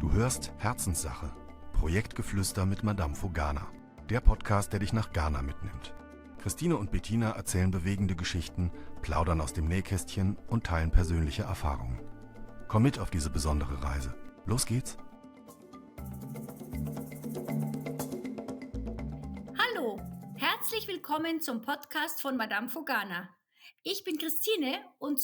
Du hörst Herzenssache, Projektgeflüster mit Madame Fogana. Der Podcast, der dich nach Ghana mitnimmt. Christine und Bettina erzählen bewegende Geschichten, plaudern aus dem Nähkästchen und teilen persönliche Erfahrungen. Komm mit auf diese besondere Reise. Los geht's! Hallo, herzlich willkommen zum Podcast von Madame Fogana. Ich bin Christine und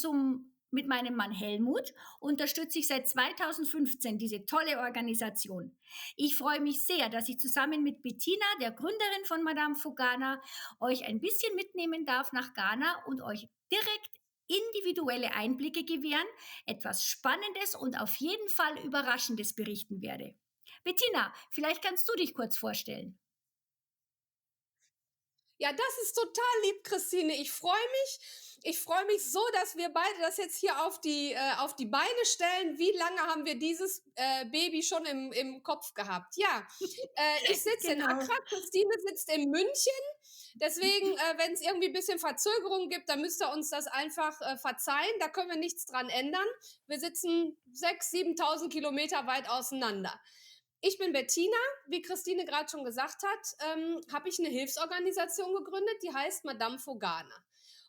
mit meinem Mann Helmut unterstütze ich seit 2015 diese tolle Organisation. Ich freue mich sehr, dass ich zusammen mit Bettina, der Gründerin von Madame Fogana, euch ein bisschen mitnehmen darf nach Ghana und euch direkt individuelle Einblicke gewähren, etwas Spannendes und auf jeden Fall Überraschendes berichten werde. Bettina, vielleicht kannst du dich kurz vorstellen. Ja, das ist total lieb, Christine. Ich freue mich. Ich freue mich so, dass wir beide das jetzt hier auf die Beine stellen. Wie lange haben wir dieses Baby schon im Kopf gehabt? Ja, ich sitze in Accra, Christine sitzt in München. Deswegen, wenn es irgendwie ein bisschen Verzögerung gibt, dann müsst ihr uns das einfach verzeihen. Da können wir nichts dran ändern. Wir sitzen 6.000, 7.000 Kilometer weit auseinander. Ich bin Bettina, wie Christine gerade schon gesagt hat, habe ich eine Hilfsorganisation gegründet, die heißt Madame Fogana.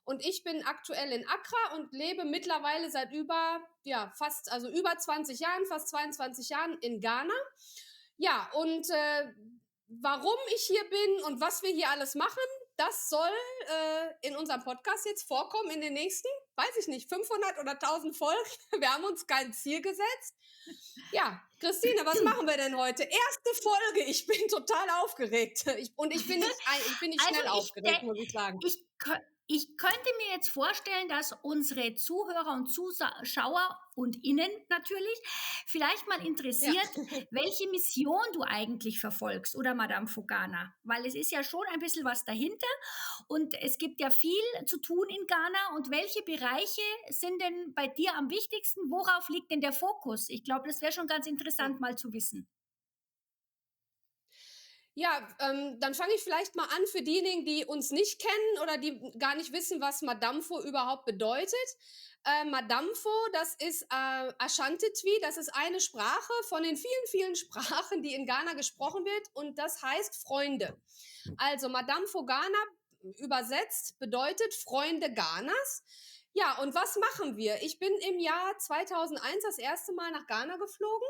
Und ich bin aktuell in Accra und lebe mittlerweile seit über 20 Jahren, fast 22 Jahren in Ghana. Ja, und warum ich hier bin und was wir hier alles machen, das soll in unserem Podcast jetzt vorkommen in den nächsten, weiß ich nicht, 500 oder 1000 Folgen. Wir haben uns kein Ziel gesetzt. Ja, Christine, was machen wir denn heute? Erste Folge. Ich bin total aufgeregt. Ich bin nicht schnell aufgeregt, muss ich sagen. Ich könnte mir jetzt vorstellen, dass unsere Zuhörer und Zuschauer und Innen natürlich vielleicht mal interessiert, welche Mission du eigentlich verfolgst oder Madame Fogana, weil es ist ja schon ein bisschen was dahinter und es gibt ja viel zu tun in Ghana und welche Bereiche sind denn bei dir am wichtigsten? Worauf liegt denn der Fokus? Ich glaube, das wäre schon ganz interessant mal zu wissen. Ja, dann fange ich vielleicht mal an für diejenigen, die uns nicht kennen oder die gar nicht wissen, was Madamfo überhaupt bedeutet. Madamfo, das ist Ashanti-Twi, das ist eine Sprache von den vielen, vielen Sprachen, die in Ghana gesprochen wird und das heißt Freunde. Also Madame Fogana übersetzt bedeutet Freunde Ghanas. Ja, und was machen wir? Ich bin im Jahr 2001 das erste Mal nach Ghana geflogen.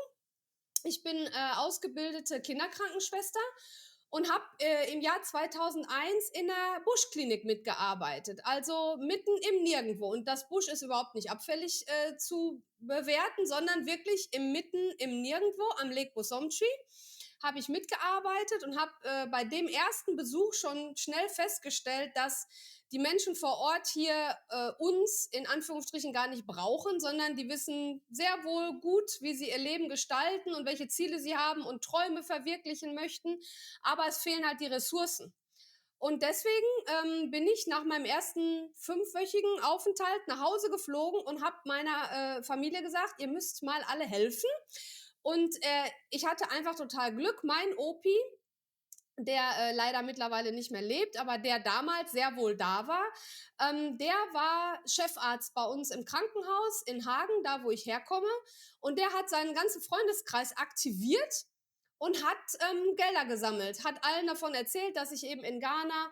Ich bin ausgebildete Kinderkrankenschwester und habe im Jahr 2001 in der Buschklinik mitgearbeitet, also mitten im Nirgendwo. Und das Busch ist überhaupt nicht abfällig zu bewerten, sondern wirklich mitten im Nirgendwo am Lake Bosomtwi habe ich mitgearbeitet und habe bei dem ersten Besuch schon schnell festgestellt, dass die Menschen vor Ort hier uns in Anführungsstrichen gar nicht brauchen, sondern die wissen sehr wohl gut, wie sie ihr Leben gestalten und welche Ziele sie haben und Träume verwirklichen möchten. Aber es fehlen halt die Ressourcen. Und deswegen bin ich nach meinem ersten 5-wöchigen Aufenthalt nach Hause geflogen und habe meiner Familie gesagt, ihr müsst mal alle helfen. Und ich hatte einfach total Glück. Mein Opi, der leider mittlerweile nicht mehr lebt, aber der damals sehr wohl da war. Der war Chefarzt bei uns im Krankenhaus in Hagen, da wo ich herkomme. Und der hat seinen ganzen Freundeskreis aktiviert und hat Gelder gesammelt, hat allen davon erzählt, dass ich eben in Ghana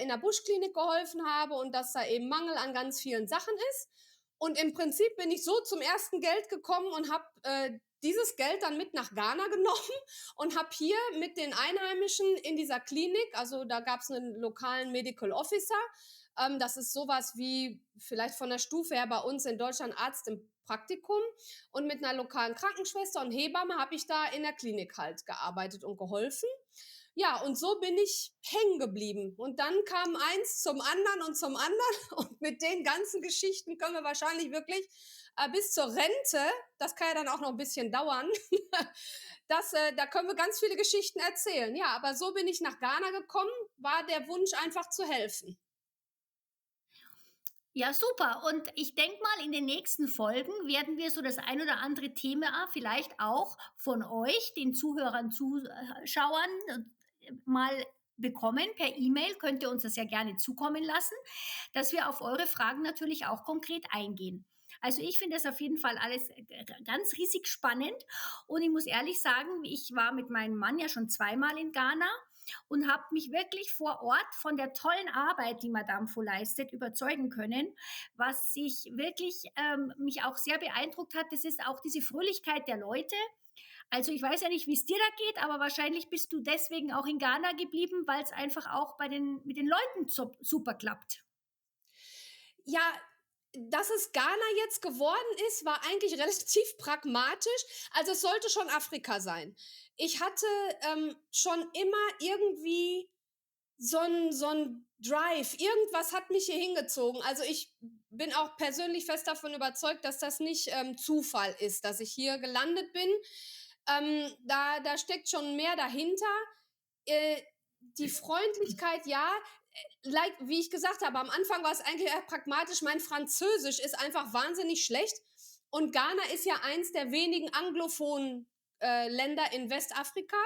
in der Buschklinik geholfen habe und dass da eben Mangel an ganz vielen Sachen ist. Und im Prinzip bin ich so zum ersten Geld gekommen und habe dieses Geld dann mit nach Ghana genommen und habe hier mit den Einheimischen in dieser Klinik, also da gab es einen lokalen Medical Officer, das ist sowas wie vielleicht von der Stufe her bei uns in Deutschland Arzt im Praktikum, und mit einer lokalen Krankenschwester und Hebamme habe ich da in der Klinik halt gearbeitet und geholfen. Ja, und so bin ich hängen geblieben. Und dann kam eins zum anderen und zum anderen. Und mit den ganzen Geschichten können wir wahrscheinlich wirklich bis zur Rente, das kann ja dann auch noch ein bisschen dauern, da können wir ganz viele Geschichten erzählen. Ja, aber so bin ich nach Ghana gekommen, war der Wunsch einfach zu helfen. Ja, super. Und ich denke mal, in den nächsten Folgen werden wir so das ein oder andere Thema vielleicht auch von euch, den Zuhörern, Zuschauern, mal bekommen per E-Mail. Könnt ihr uns das ja gerne zukommen lassen, dass wir auf eure Fragen natürlich auch konkret eingehen. Also ich finde das auf jeden Fall alles ganz riesig spannend. Und ich muss ehrlich sagen, ich war mit meinem Mann ja schon zweimal in Ghana und habe mich wirklich vor Ort von der tollen Arbeit, die Madame Fo leistet, überzeugen können. Was sich wirklich mich auch sehr beeindruckt hat, das ist auch diese Fröhlichkeit der Leute. Also ich weiß ja nicht, wie es dir da geht, aber wahrscheinlich bist du deswegen auch in Ghana geblieben, weil es einfach auch mit den Leuten super klappt. Ja, dass es Ghana jetzt geworden ist, war eigentlich relativ pragmatisch. Also es sollte schon Afrika sein. Ich hatte schon immer irgendwie so ein Drive, irgendwas hat mich hier hingezogen. Also ich bin auch persönlich fest davon überzeugt, dass das nicht Zufall ist, dass ich hier gelandet bin. Da steckt schon mehr dahinter. Äh, die Freundlichkeit, ja, wie ich gesagt habe, am Anfang war es eigentlich eher pragmatisch. Mein Französisch ist einfach wahnsinnig schlecht. Und Ghana ist ja eins der wenigen anglophonen Länder in Westafrika,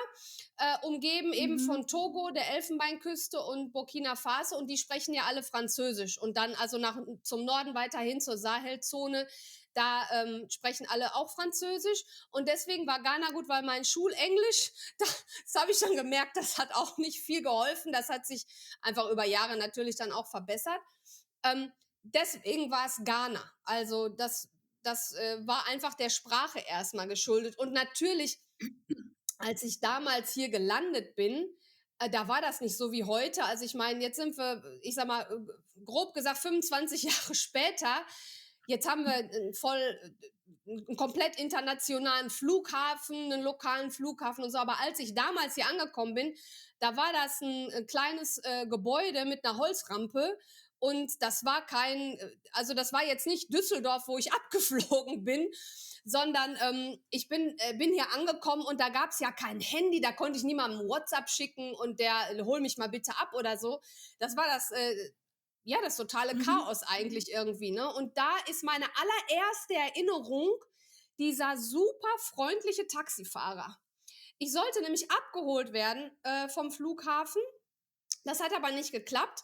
umgeben eben von Togo, der Elfenbeinküste und Burkina Faso. Und die sprechen ja alle Französisch. Und dann also zum Norden weiterhin zur Sahelzone, da sprechen alle auch Französisch. Und deswegen war Ghana gut, weil mein Schulenglisch, das habe ich schon gemerkt, das hat auch nicht viel geholfen. Das hat sich einfach über Jahre natürlich dann auch verbessert. Deswegen war es Ghana. Also das war einfach der Sprache erstmal geschuldet. Und natürlich, als ich damals hier gelandet bin, da war das nicht so wie heute. Also ich meine, jetzt sind wir, ich sag mal, grob gesagt 25 Jahre später. Jetzt haben wir einen komplett internationalen Flughafen, einen lokalen Flughafen und so. Aber als ich damals hier angekommen bin, da war das ein kleines Gebäude mit einer Holzrampe. Und das war das war jetzt nicht Düsseldorf, wo ich abgeflogen bin, sondern ich bin hier angekommen und da gab es ja kein Handy, da konnte ich niemandem WhatsApp schicken und der hol mich mal bitte ab oder so. Das war das totale Chaos eigentlich irgendwie, ne? Und da ist meine allererste Erinnerung dieser super freundliche Taxifahrer. Ich sollte nämlich abgeholt werden vom Flughafen. Das hat aber nicht geklappt,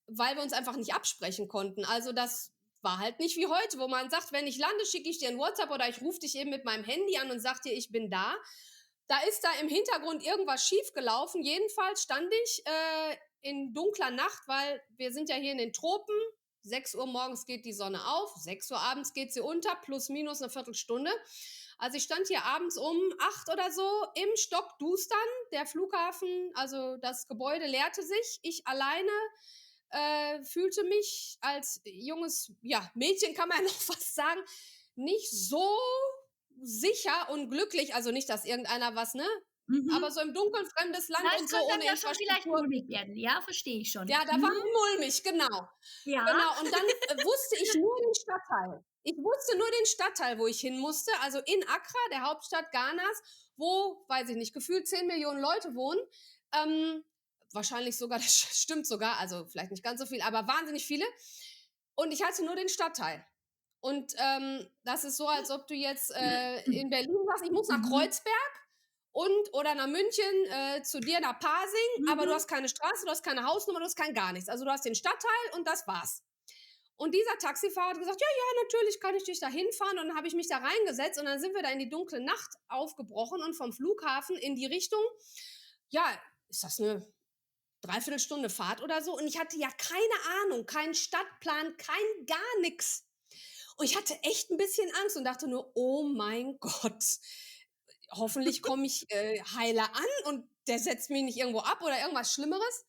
weil wir uns einfach nicht absprechen konnten. Also das war halt nicht wie heute, wo man sagt, wenn ich lande, schicke ich dir ein WhatsApp oder ich rufe dich eben mit meinem Handy an und sag dir, ich bin da. Da ist da im Hintergrund irgendwas schiefgelaufen. Jedenfalls stand ich in dunkler Nacht, weil wir sind ja hier in den Tropen. 6 Uhr morgens geht die Sonne auf, 6 Uhr abends geht sie unter, plus minus eine Viertelstunde. Also ich stand hier abends um 8 oder so im Stockdustern. Der Flughafen, also das Gebäude leerte sich. Ich alleine fühlte mich als junges Mädchen, kann man ja noch fast sagen, nicht so sicher und glücklich. Also nicht, dass irgendeiner was, ne? Aber so im Dunkeln, fremdes Land Na, und es so könnte dann ohne ja schon vielleicht Infrastruktur. mulmig werden. Ja, verstehe ich schon. Ja, da war mulmig, genau. Ja. Genau, und dann wusste ich nur den Stadtteil. Ich wusste nur den Stadtteil, wo ich hin musste, also in Accra, der Hauptstadt Ghanas, wo, weiß ich nicht, gefühlt 10 Millionen Leute wohnen. Wahrscheinlich sogar, das stimmt sogar, also vielleicht nicht ganz so viel, aber wahnsinnig viele. Und ich hatte nur den Stadtteil. Und das ist so, als ob du jetzt in Berlin sagst, ich muss nach Kreuzberg oder nach München zu dir nach Pasing, aber du hast keine Straße, du hast keine Hausnummer, du hast kein gar nichts. Also du hast den Stadtteil und das war's. Und dieser Taxifahrer hat gesagt, ja, natürlich kann ich dich da hinfahren. Und dann habe ich mich da reingesetzt und dann sind wir da in die dunkle Nacht aufgebrochen und vom Flughafen in die Richtung, ja, ist das eine Dreiviertelstunde Fahrt oder so. Und ich hatte ja keine Ahnung, keinen Stadtplan, gar nichts. Und ich hatte echt ein bisschen Angst und dachte nur, oh mein Gott, hoffentlich komme ich heiler an und der setzt mich nicht irgendwo ab oder irgendwas Schlimmeres.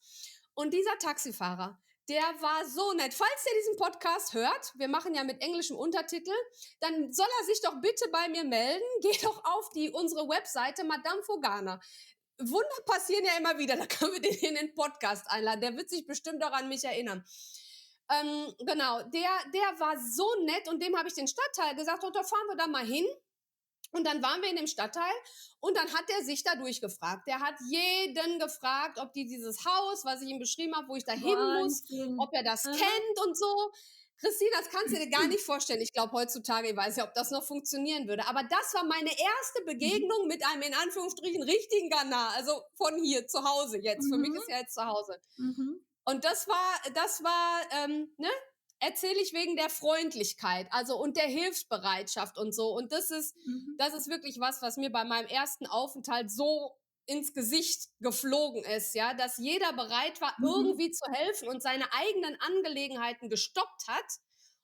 Und dieser Taxifahrer, der war so nett. Falls der diesen Podcast hört, wir machen ja mit englischem Untertitel, dann soll er sich doch bitte bei mir melden. Geh doch auf unsere Webseite Madame Fo Ghana. Wunder passieren ja immer wieder, da können wir den in den Podcast einladen. Der wird sich bestimmt auch an mich erinnern. Genau, der war so nett und dem habe ich den Stadtteil gesagt, da fahren wir da mal hin. Und dann waren wir in dem Stadtteil und dann hat er sich da durchgefragt. Der hat jeden gefragt, ob dieses Haus, was ich ihm beschrieben habe, wo ich da hin muss, ob er das kennt und so. Christine, das kannst du dir gar nicht vorstellen. Ich glaube, heutzutage, ich weiß ja, ob das noch funktionieren würde. Aber das war meine erste Begegnung mit einem, in Anführungsstrichen, richtigen Ghana. Also von hier, zu Hause jetzt. Für mich ist er jetzt zu Hause. Und das war, ne? erzähle ich wegen der Freundlichkeit, also und der Hilfsbereitschaft und so. Und das ist Mhm. wirklich was mir bei meinem ersten Aufenthalt so ins Gesicht geflogen ist, ja, dass jeder bereit war, Mhm. irgendwie zu helfen und seine eigenen Angelegenheiten gestoppt hat,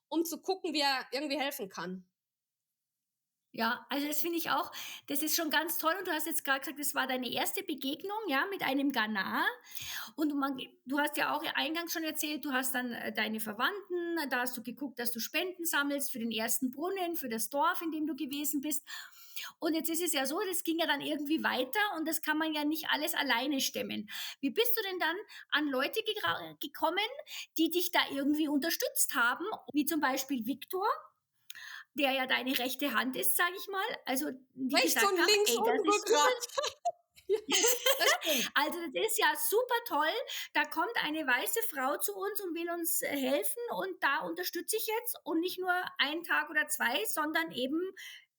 um zu gucken, wie er irgendwie helfen kann. Ja, also das finde ich auch, das ist schon ganz toll und du hast jetzt gerade gesagt, das war deine erste Begegnung, ja, mit einem Ghana und du hast ja auch eingangs schon erzählt, du hast dann deine Verwandten, da hast du geguckt, dass du Spenden sammelst für den ersten Brunnen, für das Dorf, in dem du gewesen bist. Und jetzt ist es ja so, das ging ja dann irgendwie weiter und das kann man ja nicht alles alleine stemmen. Wie bist du denn dann an Leute gekommen, die dich da irgendwie unterstützt haben, wie zum Beispiel Viktor, der ja deine rechte Hand ist, sage ich mal, also die Rechts gesagt und haben, links ey, das und ist super, Rückgrat. Ja, das stimmt. also das ist ja super toll, da kommt eine weiße Frau zu uns und will uns helfen und da unterstütze ich jetzt und nicht nur einen Tag oder zwei, sondern eben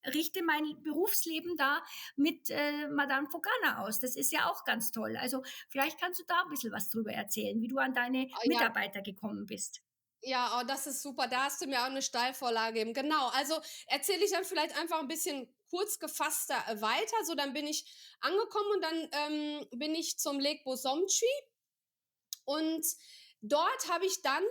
richte mein Berufsleben da mit Madame Fogana aus. Das ist ja auch ganz toll. Also vielleicht kannst du da ein bisschen was drüber erzählen, wie du an deine Ja, Mitarbeiter gekommen bist. ja, oh, das ist super. Da hast du mir auch eine Steilvorlage gegeben. Genau, also erzähle ich dann vielleicht einfach ein bisschen kurz gefasster weiter. So, dann bin ich angekommen und dann bin ich zum Lake Bosomchi und dort habe ich dann,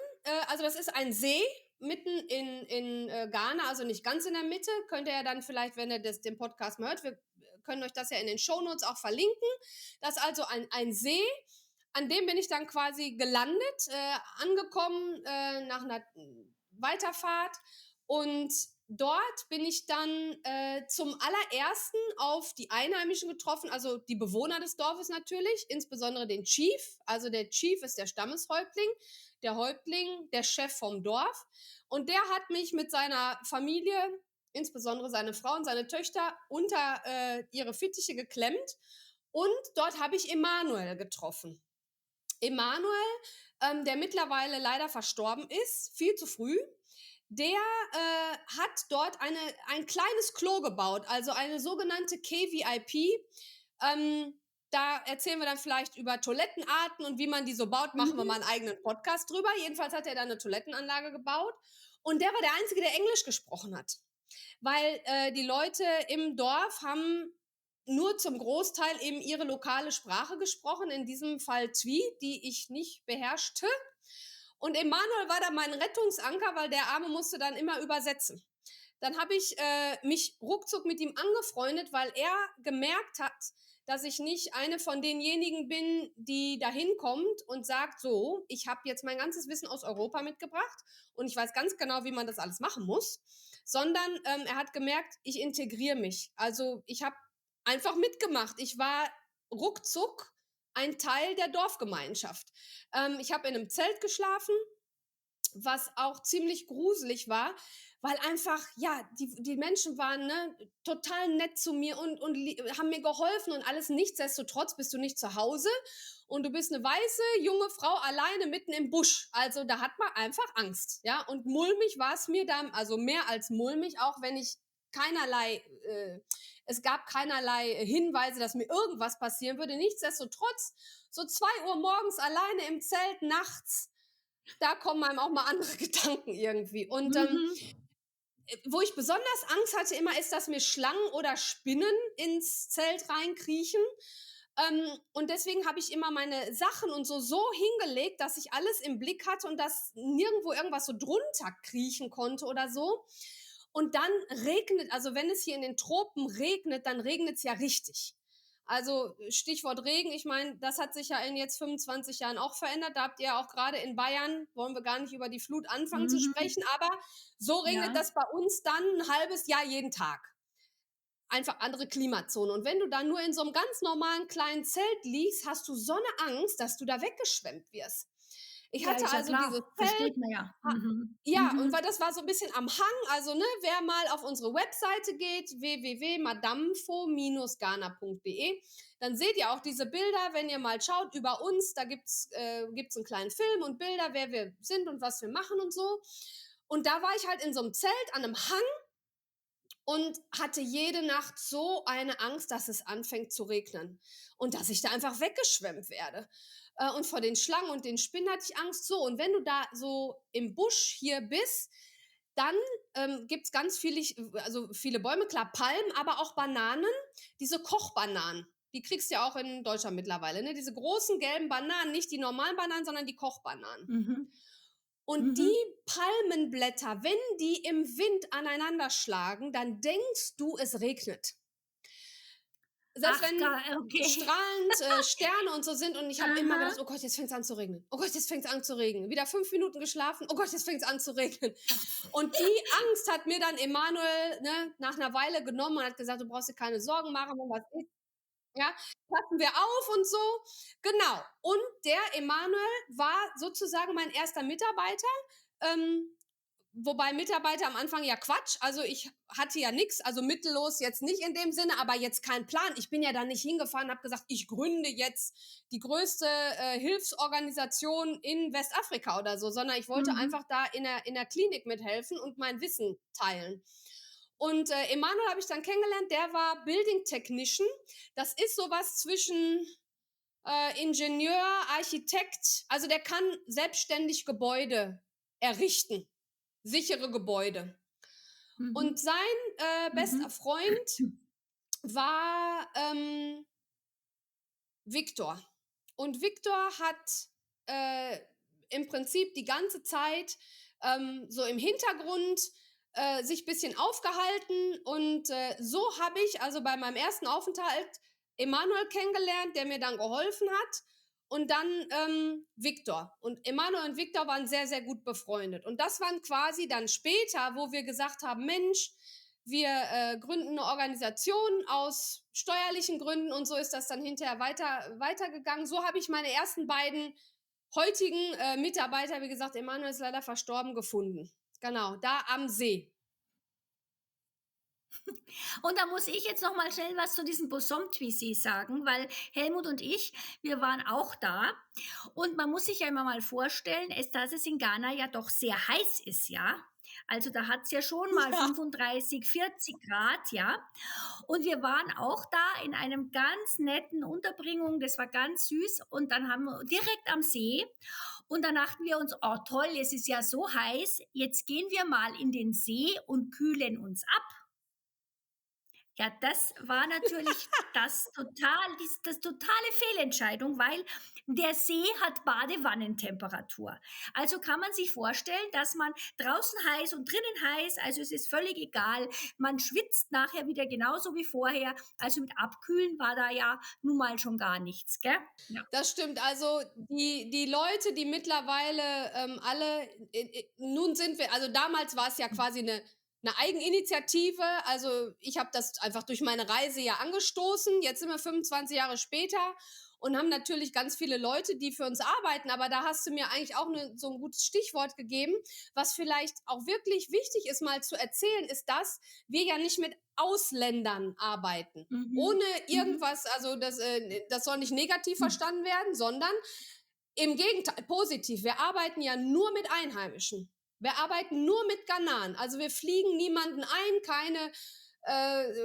also das ist ein See mitten in Ghana, also nicht ganz in der Mitte. Könnt ihr ja dann vielleicht, wenn ihr den Podcast mal hört, wir können euch das ja in den Shownotes auch verlinken. Das ist also ein See, an dem bin ich dann quasi gelandet, angekommen nach einer Weiterfahrt und dort bin ich dann zum allerersten auf die Einheimischen getroffen, also die Bewohner des Dorfes natürlich, insbesondere den Chief. Also der Chief ist der Stammeshäuptling, der Häuptling, der Chef vom Dorf. Und der hat mich mit seiner Familie, insbesondere seine Frau und seine Töchter, unter ihre Fittiche geklemmt. Und dort habe ich Emanuel getroffen. Emanuel, der mittlerweile leider verstorben ist, viel zu früh, der hat dort ein kleines Klo gebaut, also eine sogenannte KVIP. Da erzählen wir dann vielleicht über Toilettenarten und wie man die so baut, machen wir Mhm. mal einen eigenen Podcast drüber. Jedenfalls hat er da eine Toilettenanlage gebaut und der war der Einzige, der Englisch gesprochen hat. Weil die Leute im Dorf haben nur zum Großteil eben ihre lokale Sprache gesprochen, in diesem Fall Twi, die ich nicht beherrschte. Und Emanuel war da mein Rettungsanker, weil der Arme musste dann immer übersetzen. Dann habe ich mich ruckzuck mit ihm angefreundet, weil er gemerkt hat, dass ich nicht eine von denjenigen bin, die da hinkommt und sagt, so, ich habe jetzt mein ganzes Wissen aus Europa mitgebracht und ich weiß ganz genau, wie man das alles machen muss, sondern er hat gemerkt, ich integriere mich. Also ich habe einfach mitgemacht. Ich war ruckzuck ein Teil der Dorfgemeinschaft. Ich habe in einem Zelt geschlafen, was auch ziemlich gruselig war, weil einfach, ja, die Menschen waren total nett zu mir und haben mir geholfen und alles. Nichtsdestotrotz bist du nicht zu Hause und du bist eine weiße, junge Frau alleine mitten im Busch. Also da hat man einfach Angst, ja. Und mulmig war es mir dann, also mehr als mulmig, auch wenn ich es gab keinerlei Hinweise, dass mir irgendwas passieren würde. Nichtsdestotrotz, so 2 Uhr morgens alleine im Zelt nachts, da kommen einem auch mal andere Gedanken irgendwie. Und Mhm. wo ich besonders Angst hatte immer, ist, dass mir Schlangen oder Spinnen ins Zelt reinkriechen. Und deswegen habe ich immer meine Sachen und so hingelegt, dass ich alles im Blick hatte und dass nirgendwo irgendwas so drunter kriechen konnte oder so. Und dann regnet, also wenn es hier in den Tropen regnet, dann regnet es ja richtig. Also Stichwort Regen, ich meine, das hat sich ja in jetzt 25 Jahren auch verändert. Da habt ihr auch gerade in Bayern, wollen wir gar nicht über die Flut anfangen zu Mhm. sprechen, aber so regnet Ja. das bei uns dann ein halbes Jahr jeden Tag. Einfach andere Klimazone. Und wenn du dann nur in so einem ganz normalen kleinen Zelt liegst, hast du so eine Angst, dass du da weggeschwemmt wirst. Ich Ja, hatte ist ja also dieses klar, Zelt. versteht man ja. Mhm. Ja, und weil Mhm. das war so ein bisschen am Hang, also wer mal auf unsere Webseite geht, www.madamfo-ghana.de, dann seht ihr auch diese Bilder, wenn ihr mal schaut über uns, da gibt's einen kleinen Film und Bilder, wer wir sind und was wir machen und so. Und da war ich halt in so einem Zelt an einem Hang und hatte jede Nacht so eine Angst, dass es anfängt zu regnen und dass ich da einfach weggeschwemmt werde. Und vor den Schlangen und den Spinnen hatte ich Angst. So, und wenn du da so im Busch hier bist, dann gibt es ganz viele Bäume, klar, Palmen, aber auch Bananen, diese Kochbananen. Die kriegst du ja auch in Deutschland mittlerweile, ne? Diese großen gelben Bananen, nicht die normalen Bananen, sondern die Kochbananen. Mhm. Und die Mhm. Palmenblätter, wenn die im Wind aneinander schlagen, dann denkst du, es regnet. Selbst Ach, wenn okay. strahlend Sterne und so sind und ich habe immer Aha. gedacht, oh Gott, jetzt fängt es an zu regnen. Oh Gott, jetzt fängt es an zu regnen. Wieder 5 Minuten geschlafen, oh Gott, jetzt fängt es an zu regnen. Und die Angst hat mir dann Emanuel, ne, nach einer Weile genommen und hat gesagt, du brauchst dir keine Sorgen machen, wenn was ist, ja, passen wir auf und so. Genau. Und der Emanuel war sozusagen mein erster Mitarbeiter. Ähm, Wobei Mitarbeiter am Anfang ja Quatsch. Also ich hatte ja nichts, also mittellos jetzt nicht in dem Sinne, aber jetzt kein Plan. Ich bin ja da nicht hingefahren und habe gesagt, ich gründe jetzt die größte Hilfsorganisation in Westafrika oder so, sondern ich wollte Mhm. einfach da in der Klinik mithelfen und mein Wissen teilen. Und Emanuel habe ich dann kennengelernt, der war Building Technician. Das ist sowas zwischen Ingenieur, Architekt, also der kann selbstständig Gebäude errichten, sichere Gebäude. Und Mhm. sein bester Mhm. Freund war Viktor. Und Viktor hat äh, im Prinzip die ganze Zeit so im Hintergrund sich ein bisschen aufgehalten. Und so habe ich also bei meinem ersten Aufenthalt Emanuel kennengelernt, der mir dann geholfen hat. Und dann Viktor. Und Emanuel und Viktor waren sehr, sehr gut befreundet. Und das waren quasi dann später, wo wir gesagt haben, Mensch, wir gründen eine Organisation aus steuerlichen Gründen und so ist das dann hinterher weitergegangen. So habe ich meine ersten beiden heutigen Mitarbeiter, wie gesagt, Emanuel ist leider verstorben, gefunden. Genau, da am See. Und da muss ich jetzt noch mal schnell was zu diesem Bosom-Twissi sagen, weil Helmut und ich, wir waren auch da. Und man muss sich ja immer mal vorstellen, dass es in Ghana ja doch sehr heiß ist, ja. Also da hat es ja schon mal Ja, 35, 40 Grad, ja. Und wir waren auch da in einem ganz netten Unterbringung, das war ganz süß. Und dann haben wir direkt am See. Und dann dachten wir uns, oh toll, es ist ja so heiß, jetzt gehen wir mal in den See und kühlen uns ab. Ja, das war natürlich das totale Fehlentscheidung, weil der See hat Badewannentemperatur. Also kann man sich vorstellen, dass man draußen heiß und drinnen heiß, also es ist völlig egal. Man schwitzt nachher wieder genauso wie vorher. Also mit Abkühlen war da ja nun mal schon gar nichts, gell? Ja. das stimmt. Also die Leute, die mittlerweile alle, nun sind wir, also damals war es ja quasi eine Eigeninitiative. Also ich habe das einfach durch meine Reise ja angestoßen. Jetzt sind wir 25 Jahre später und haben natürlich ganz viele Leute, die für uns arbeiten. Aber da hast du mir eigentlich auch so ein gutes Stichwort gegeben. Was vielleicht auch wirklich wichtig ist, mal zu erzählen, ist, dass wir ja nicht mit Ausländern arbeiten. Mhm. Ohne Mhm. irgendwas, also das soll nicht negativ Mhm. verstanden werden, sondern im Gegenteil, positiv. Wir arbeiten ja nur mit Einheimischen. Wir arbeiten nur mit Ghanaren. Also wir fliegen niemanden ein,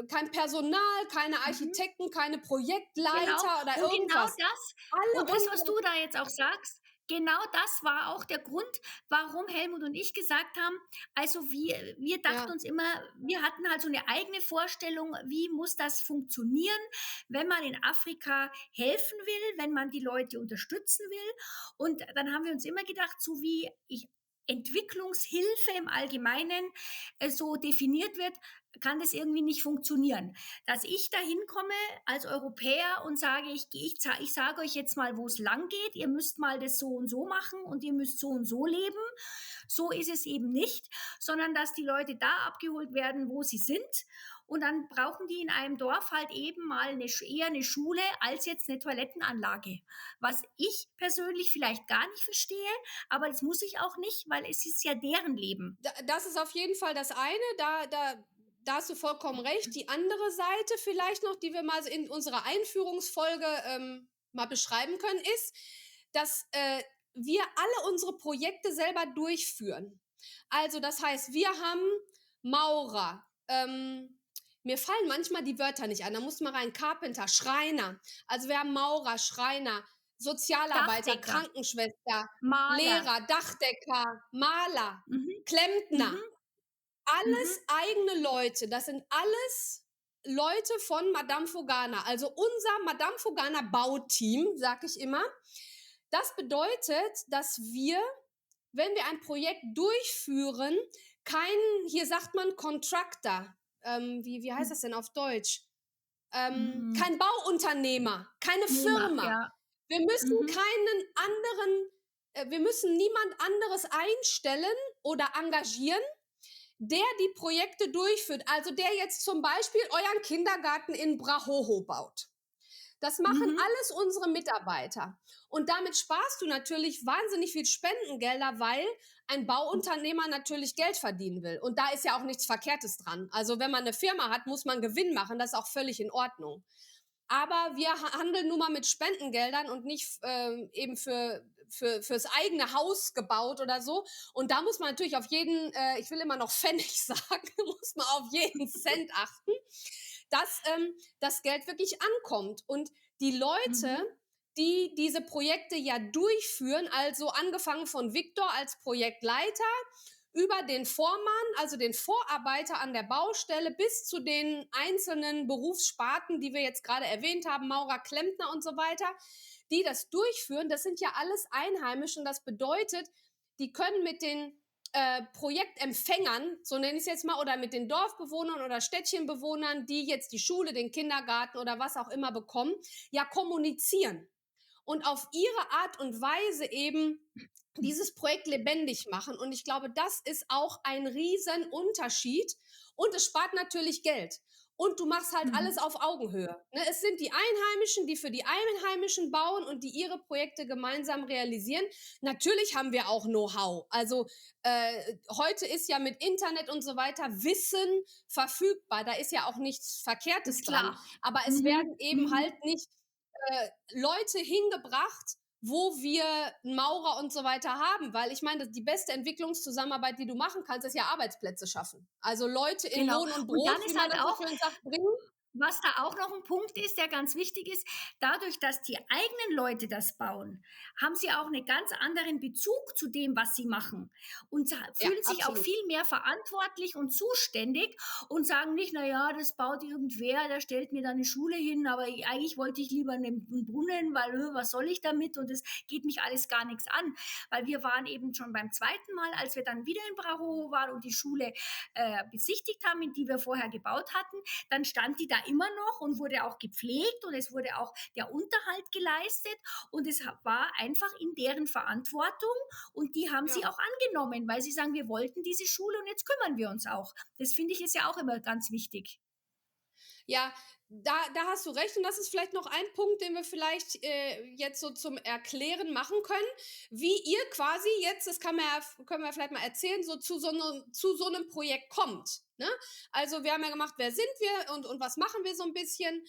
kein Personal, keine Mhm. Architekten, keine Genau. Projektleiter oder Und genau irgendwas. das Alle und das, was unsere, du da jetzt auch sagst, genau das war auch der Grund, warum Helmut und ich gesagt haben, also wir dachten ja, uns immer, wir hatten halt so eine eigene Vorstellung, wie muss das funktionieren, wenn man in Afrika helfen will, wenn man die Leute unterstützen will. Und dann haben wir uns immer gedacht, so wie ich Entwicklungshilfe im Allgemeinen so definiert wird, kann das irgendwie nicht funktionieren. Dass ich da hinkomme als Europäer und sage, ich sage euch jetzt mal, wo es lang geht, ihr müsst mal das so und so machen und ihr müsst so und so leben. So ist es eben nicht, sondern dass die Leute da abgeholt werden, wo sie sind. Und dann brauchen die in einem Dorf halt eben mal eher eine Schule als jetzt eine Toilettenanlage. Was ich persönlich vielleicht gar nicht verstehe, aber das muss ich auch nicht, weil es ist ja deren Leben. das ist auf jeden Fall das eine. Da hast du vollkommen recht. Die andere Seite vielleicht noch, die wir mal in unserer Einführungsfolge mal beschreiben können, ist, dass wir alle unsere Projekte selber durchführen. Also das heißt, wir haben Maurer, mir fallen manchmal die Wörter nicht ein. Da muss man rein. Carpenter, Schreiner. Also wir haben Maurer, Schreiner, Sozialarbeiter, Dachdecker, Krankenschwester, Maler. Lehrer, Dachdecker, Maler, Mhm, Klempner. mhm, Alles mhm, eigene Leute. Das sind alles Leute von Madame Fogana. Also unser Madame Fogana Bauteam, sag ich immer. Das bedeutet, dass wir, wenn wir ein Projekt durchführen, kein, hier sagt man Contractor, wie heißt das denn auf Deutsch? mhm. Kein Bauunternehmer, keine Firma. Ja. Wir müssen Mhm, keinen anderen, wir müssen niemand anderes einstellen oder engagieren, der die Projekte durchführt. Also der jetzt zum Beispiel euren Kindergarten in Brahoho baut. Das machen mhm. alles unsere Mitarbeiter. Und damit sparst du natürlich wahnsinnig viel Spendengelder, weil ein Bauunternehmer natürlich Geld verdienen will. Und da ist ja auch nichts Verkehrtes dran. Also wenn man eine Firma hat, muss man Gewinn machen. Das ist auch völlig in Ordnung. Aber wir handeln nun mal mit Spendengeldern und nicht eben fürs eigene Haus gebaut oder so. Und da muss man natürlich auf jeden, ich will immer noch Pfennig sagen, muss man auf jeden Cent achten, dass das Geld wirklich ankommt. Und die Mhm. Leute, die diese Projekte ja durchführen, also angefangen von Viktor als Projektleiter, über den Vormann, also den Vorarbeiter an der Baustelle, bis zu den einzelnen Berufssparten, die wir jetzt gerade erwähnt haben, Maurer, Klempner und so weiter, die das durchführen, das sind ja alles Einheimische. Und das bedeutet, die können mit den Projektempfängern, so nenne ich es jetzt mal, oder mit den Dorfbewohnern oder Städtchenbewohnern, die jetzt die Schule, den Kindergarten oder was auch immer bekommen, ja kommunizieren und auf ihre Art und Weise eben dieses Projekt lebendig machen. Und ich glaube, das ist auch ein Riesenunterschied. Und es spart natürlich Geld. Und du machst halt alles Mhm. auf Augenhöhe. Ne? Es sind die Einheimischen, die für die Einheimischen bauen und die ihre Projekte gemeinsam realisieren. Natürlich haben wir auch Know-how. Also heute ist ja mit Internet und so weiter Wissen verfügbar. Da ist ja auch nichts Verkehrtes Ist dran. klar. Aber es Mhm, werden eben mhm. halt nicht Leute hingebracht, wo wir einen Maurer und so weiter haben. Weil ich meine, die beste Entwicklungszusammenarbeit, die du machen kannst, ist ja Arbeitsplätze schaffen. Also Leute in Genau. Lohn und Und dann Brot, wie ist man halt das so auch, schön sagt, bringen. was da auch noch ein Punkt ist, der ganz wichtig ist, dadurch, dass die eigenen Leute das bauen, haben sie auch einen ganz anderen Bezug zu dem, was sie machen und Ja, fühlen sich auch absolut. viel mehr verantwortlich und zuständig und sagen nicht, na ja, das baut irgendwer, der stellt mir da eine Schule hin, aber eigentlich wollte ich lieber einen Brunnen, weil was soll ich damit und es geht mich alles gar nichts an, weil wir waren eben schon beim zweiten Mal, als wir dann wieder in Brahovo waren und die Schule besichtigt haben, in die wir vorher gebaut hatten, dann stand die da immer noch und wurde auch gepflegt und es wurde auch der Unterhalt geleistet und es war einfach in deren Verantwortung und die haben Ja. sie auch angenommen, weil sie sagen, wir wollten diese Schule und jetzt kümmern wir uns auch. Das finde ich ist ja auch immer ganz wichtig. Ja, da hast du recht. Und das ist vielleicht noch ein Punkt, den wir vielleicht jetzt so zum Erklären machen können, wie ihr quasi jetzt, das können wir vielleicht mal erzählen, so zu so einem Projekt kommt. Ne? Also wir haben ja gemacht, wer sind wir und was machen wir so ein bisschen.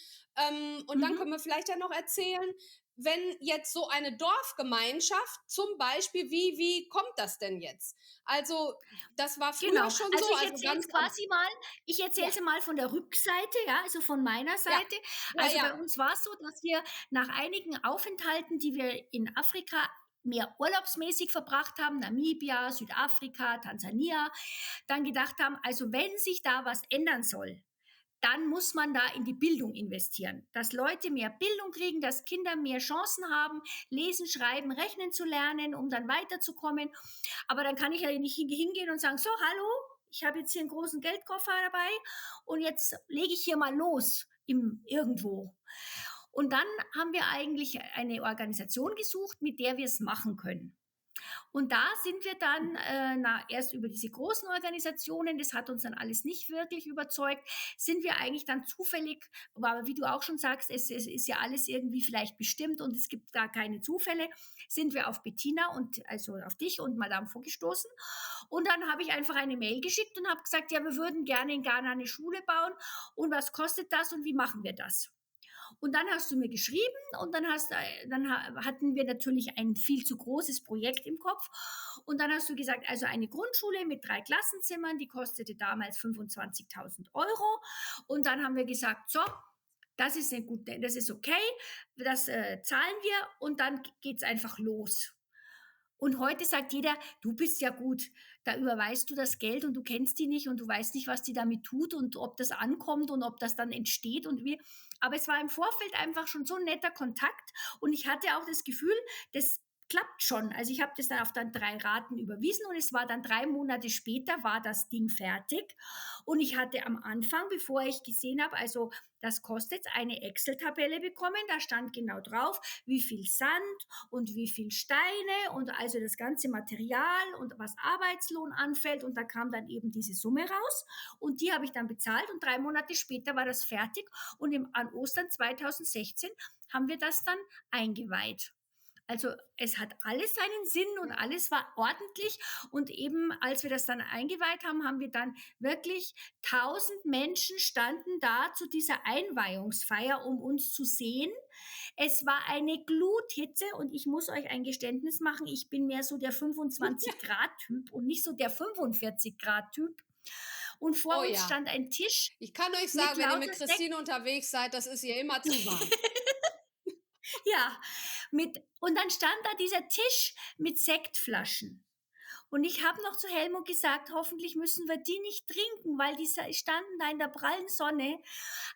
Und dann Mhm. können wir vielleicht ja noch erzählen, wenn jetzt so eine Dorfgemeinschaft zum Beispiel, wie kommt das denn jetzt? Also das war früher Genau. schon so, Also ich also erzähle es ganz am, quasi mal, ich erzähle ja, es mal von der Rückseite, ja, also von meiner ja, Seite. ja, Also ja, bei uns war es so, dass wir nach einigen Aufenthalten, die wir in Afrika mehr urlaubsmäßig verbracht haben, Namibia, Südafrika, Tansania, dann gedacht haben, also wenn sich da was ändern soll, dann muss man da in die Bildung investieren, dass Leute mehr Bildung kriegen, dass Kinder mehr Chancen haben, lesen, schreiben, rechnen zu lernen, um dann weiterzukommen. Aber dann kann ich ja nicht hingehen und sagen, so, hallo, ich habe jetzt hier einen großen Geldkoffer dabei und jetzt lege ich hier mal los irgendwo. Und dann haben wir eigentlich eine Organisation gesucht, mit der wir es machen können. Und da sind wir dann erst über diese großen Organisationen, das hat uns dann alles nicht wirklich überzeugt, sind wir eigentlich dann zufällig, aber wie du auch schon sagst, es ist ja alles irgendwie vielleicht bestimmt und es gibt gar keine Zufälle, sind wir auf Bettina und also auf dich und Madame vorgestoßen. Und dann habe ich einfach eine Mail geschickt und habe gesagt, ja, wir würden gerne in Ghana eine Schule bauen und was kostet das und wie machen wir das? Und dann hast du mir geschrieben und hatten wir natürlich ein viel zu großes Projekt im Kopf. Und dann hast du gesagt, also eine Grundschule mit 3 Klassenzimmern, die kostete damals 25.000 Euro. Und dann haben wir gesagt, so, das ist okay, das zahlen wir und dann geht es einfach los. Und heute sagt jeder, du bist ja gut, da überweist du das Geld und du kennst die nicht und du weißt nicht, was die damit tut und ob das ankommt und ob das dann entsteht und wie. Aber es war im Vorfeld einfach schon so ein netter Kontakt und ich hatte auch das Gefühl, das klappt schon. Also ich habe das dann auf dann 3 Raten überwiesen und es war dann 3 Monate später war das Ding fertig und ich hatte am Anfang, bevor ich gesehen habe, also das kostet, eine Excel-Tabelle bekommen, da stand genau drauf, wie viel Sand und wie viel Steine und also das ganze Material und was Arbeitslohn anfällt und da kam dann eben diese Summe raus und die habe ich dann bezahlt und 3 Monate später war das fertig und an Ostern 2016 haben wir das dann eingeweiht. Also es hat alles seinen Sinn und alles war ordentlich und eben als wir das dann eingeweiht haben, haben wir dann wirklich 1000 Menschen standen da zu dieser Einweihungsfeier, um uns zu sehen. Es war eine Gluthitze und ich muss euch ein Geständnis machen, ich bin mehr so der 25-Grad-Typ und nicht so der 45-Grad-Typ. Und vor uns stand ein Tisch. Ich kann euch sagen, wenn ihr mit Christine unterwegs seid, das ist ihr immer zu warm. Ja, und dann stand da dieser Tisch mit Sektflaschen. Und ich habe noch zu Helmut gesagt, hoffentlich müssen wir die nicht trinken, weil die standen da in der prallen Sonne.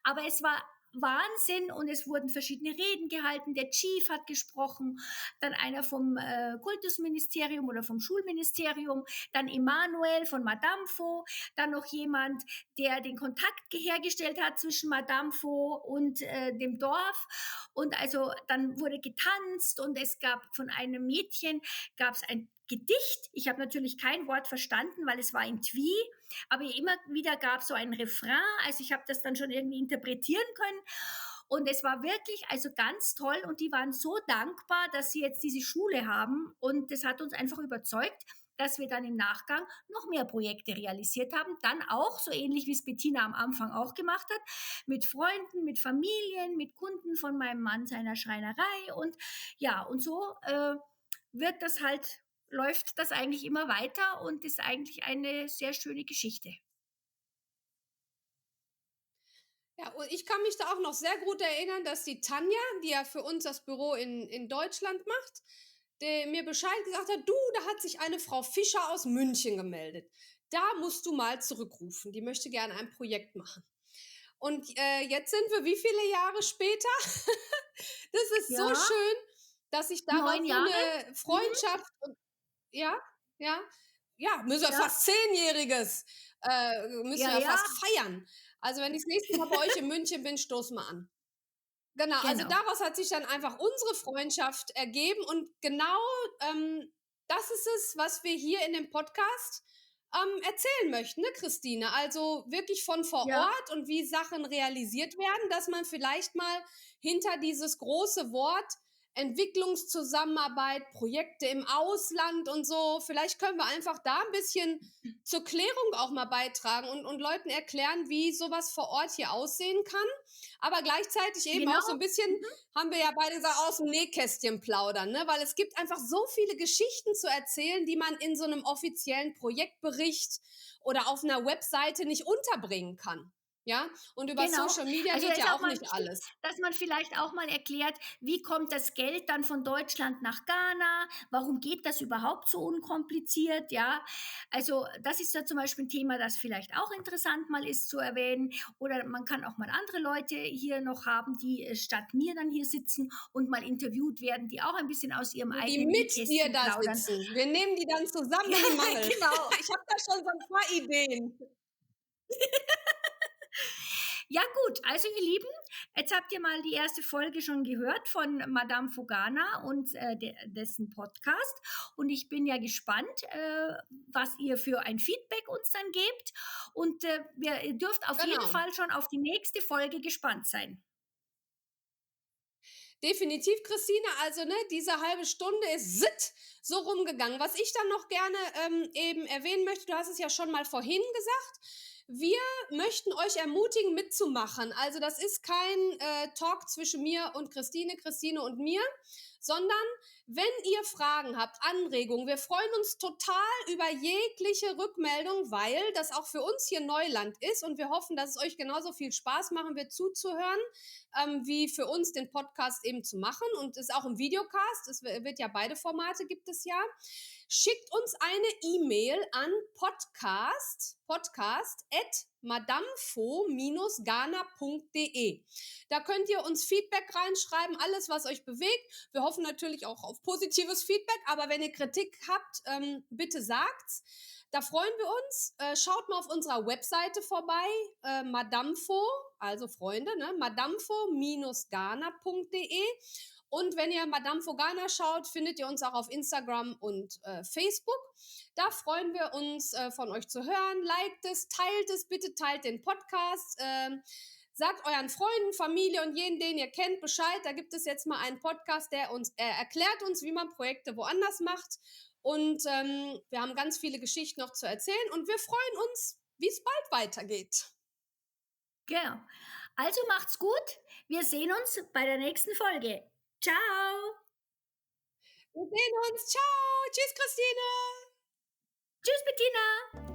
Aber es war Wahnsinn und es wurden verschiedene Reden gehalten. Der Chief hat gesprochen, dann einer vom Kultusministerium oder vom Schulministerium, dann Emanuel von Madamfo, dann noch jemand, der den Kontakt hergestellt hat zwischen Madamfo und dem Dorf. Und also dann wurde getanzt und es gab von einem Mädchen, gab es ein Gedicht. Ich habe natürlich kein Wort verstanden, weil es war in Twi, aber immer wieder gab es so ein Refrain, also ich habe das dann schon irgendwie interpretieren können und es war wirklich also ganz toll und die waren so dankbar, dass sie jetzt diese Schule haben und das hat uns einfach überzeugt, dass wir dann im Nachgang noch mehr Projekte realisiert haben, dann auch, so ähnlich wie es Bettina am Anfang auch gemacht hat, mit Freunden, mit Familien, mit Kunden von meinem Mann seiner Schreinerei und ja, und so wird das halt läuft das eigentlich immer weiter und ist eigentlich eine sehr schöne Geschichte. Ja, und ich kann mich da auch noch sehr gut erinnern, dass die Tanja, die ja für uns das Büro in Deutschland macht, mir Bescheid gesagt hat, du, da hat sich eine Frau Fischer aus München gemeldet. Da musst du mal zurückrufen. Die möchte gerne ein Projekt machen. Und jetzt sind wir wie viele Jahre später? Das ist so schön, dass ich daraus so eine Freundschaft ja, müssen wir fast 10-jähriges, müssen wir fast feiern. Also wenn ich das nächste Mal bei euch in München bin, stoßen wir an. Genau, also daraus hat sich dann einfach unsere Freundschaft ergeben und genau das ist es, was wir hier in dem Podcast erzählen möchten, ne, Christine? Also wirklich von vor Ort und wie Sachen realisiert werden, dass man vielleicht mal hinter dieses große Wort Entwicklungszusammenarbeit, Projekte im Ausland und so. Vielleicht können wir einfach da ein bisschen zur Klärung auch mal beitragen und Leuten erklären, wie sowas vor Ort hier aussehen kann. Aber gleichzeitig eben auch so ein bisschen, haben wir ja beide gesagt, aus dem Nähkästchen plaudern, ne? Weil es gibt einfach so viele Geschichten zu erzählen, die man in so einem offiziellen Projektbericht oder auf einer Webseite nicht unterbringen kann. Ja, und über Social Media geht ja auch nicht alles. Dass man vielleicht auch mal erklärt, wie kommt das Geld dann von Deutschland nach Ghana? Warum geht das überhaupt so unkompliziert? Ja, also das ist ja zum Beispiel ein Thema, das vielleicht auch interessant mal ist zu erwähnen. Oder man kann auch mal andere Leute hier noch haben, die statt mir dann hier sitzen und mal interviewt werden, die auch ein bisschen aus ihrem eigenen Nähkästchen die mit dir da plaudern. Sitzen. Wir nehmen die dann zusammen in die Mangel. Genau. Ich habe da schon so ein paar Ideen. Ja gut, also ihr Lieben, jetzt habt ihr mal die erste Folge schon gehört von Madame Fogana und dessen Podcast und ich bin ja gespannt, was ihr für ein Feedback uns dann gebt und ihr dürft auf jeden Fall schon auf die nächste Folge gespannt sein. Definitiv, Christine, also ne, diese halbe Stunde ist so rumgegangen. Was ich dann noch gerne eben erwähnen möchte, du hast es ja schon mal vorhin gesagt, Wir möchten euch ermutigen, mitzumachen. Also das ist kein Talk zwischen mir und Christine und mir, sondern wenn ihr Fragen habt, Anregungen, wir freuen uns total über jegliche Rückmeldung, weil das auch für uns hier Neuland ist und wir hoffen, dass es euch genauso viel Spaß machen wird zuzuhören, wie für uns den Podcast eben zu machen, und es ist auch ein Videocast, es wird ja beide Formate gibt es ja. Schickt uns eine E-Mail an podcast@madamfo-ghana.de. Da könnt ihr uns Feedback reinschreiben, alles, was euch bewegt. Wir hoffen natürlich auch auf positives Feedback, aber wenn ihr Kritik habt, bitte sagt's. Da freuen wir uns. Schaut mal auf unserer Webseite vorbei, Madamfo, also Freunde, ne? madamfo-ghana.de. Und wenn ihr Madamfo Ghana schaut, findet ihr uns auch auf Instagram und Facebook. Da freuen wir uns, von euch zu hören. Liked es, bitte teilt den Podcast. Sagt euren Freunden, Familie und jeden, den ihr kennt, Bescheid. Da gibt es jetzt mal einen Podcast, der uns erklärt uns, wie man Projekte woanders macht. Und wir haben ganz viele Geschichten noch zu erzählen. Und wir freuen uns, wie es bald weitergeht. Genau. Also macht's gut. Wir sehen uns bei der nächsten Folge. Ciao. Wir sehen uns. Ciao. Tschüss, Christine. Tschüss, Bettina.